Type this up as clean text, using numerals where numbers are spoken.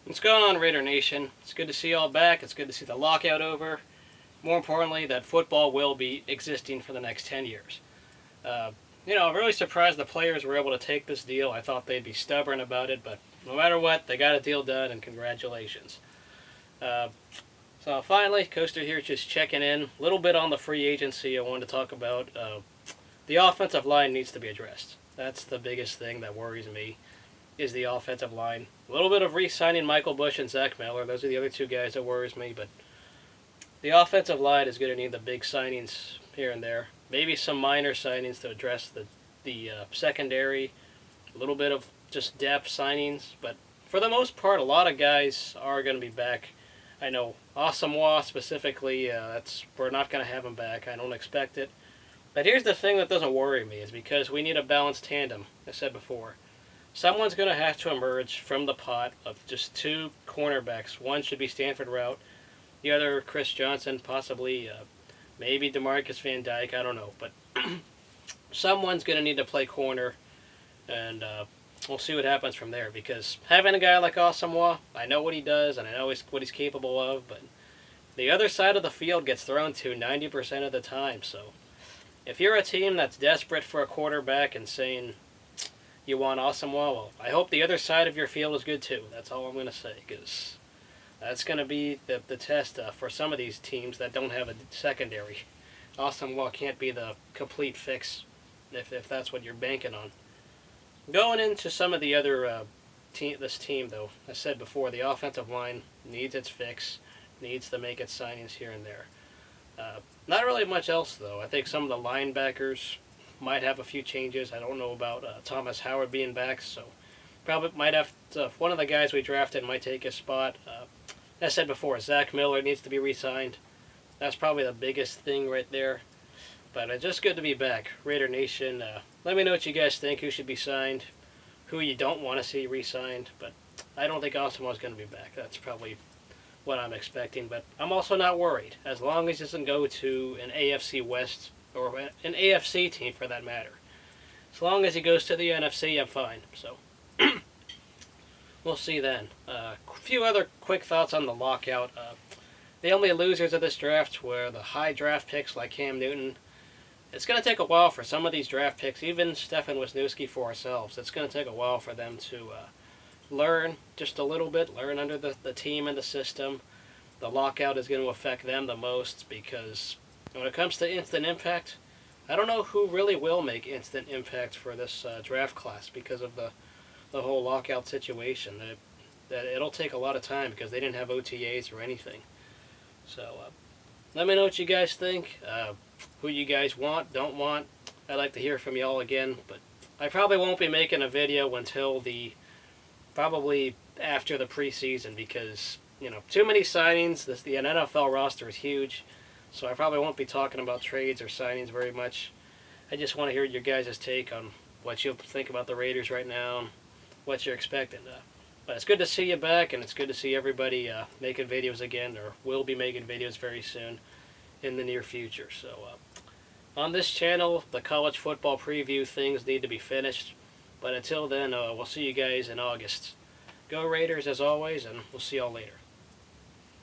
What's going on, Raider Nation? It's good to see you all back. It's good to see the lockout over. More importantly, that football will be existing for the next 10 years. I'm really surprised the players were able to take this deal. I thought they'd be stubborn about it, but no matter what, they got a deal done, and congratulations. So finally, Coaster here just checking in. A little bit on the free agency I wanted to talk about. The offensive line needs to be addressed. That's the biggest thing that worries me, is the offensive line. A little bit of re-signing Michael Bush and Zach Miller. Those are the other two guys that worries me, but the offensive line is going to need the big signings here and there. Maybe some minor signings to address the secondary. A little bit of just depth signings, but for the most part, a lot of guys are going to be back. I know Asamoah specifically, we're not going to have him back. I don't expect it. But here's the thing that doesn't worry me, is because we need a balanced tandem, I said before. Someone's going to have to emerge from the pot of just two cornerbacks. One should be Stanford Route. The other, Chris Johnson, possibly, maybe DeMarcus Van Dyke, I don't know. But someone's going to need to play corner, and we'll see what happens from there. Because having a guy like Asamoah, I know what he does, and I know what he's capable of, but the other side of the field gets thrown to 90% of the time. So if you're a team that's desperate for a quarterback and saying you want Asamoah, well, I hope the other side of your field is good too. That's all I'm going to say, because that's going to be the test for some of these teams that don't have a secondary. Asamoah can't be the complete fix if that's what you're banking on. Going into some of the other this team, though, I said before, the offensive line needs its fix, needs to make its signings here and there. Not really much else, though. I think some of the linebackers might have a few changes. I don't know about Thomas Howard being back, so probably might have to, one of the guys we drafted might take his spot. As I said before, Zach Miller needs to be re-signed. That's probably the biggest thing right there. But just good to be back. Raider Nation, let me know what you guys think, who should be signed, who you don't want to see re-signed. But I don't think Asamoah's going to be back. That's probably what I'm expecting. But I'm also not worried, as long as it doesn't go to an AFC West or an AFC team for that matter. As long as he goes to the NFC, I'm fine. So we'll see then. A few other quick thoughts on the lockout. The only losers of this draft were the high draft picks like Cam Newton. It's going to take a while for some of these draft picks, even Stefan Wisniewski for ourselves. It's going to take a while for them to learn just a little bit, learn under the team and the system. The lockout is going to affect them the most, because when it comes to instant impact, I don't know who really will make instant impact for this draft class because of the whole lockout situation. That it'll take a lot of time because they didn't have OTAs or anything. So let me know what you guys think, who you guys want, don't want. I'd like to hear from y'all again, but I probably won't be making a video until probably after the preseason, because too many signings. The NFL roster is huge. So I probably won't be talking about trades or signings very much. I just want to hear your guys' take on what you think about the Raiders right now and what you're expecting. But it's good to see you back, and it's good to see everybody making videos again, or will be making videos very soon in the near future. So on this channel, the college football preview things need to be finished. But until then, we'll see you guys in August. Go Raiders as always, and we'll see y'all later.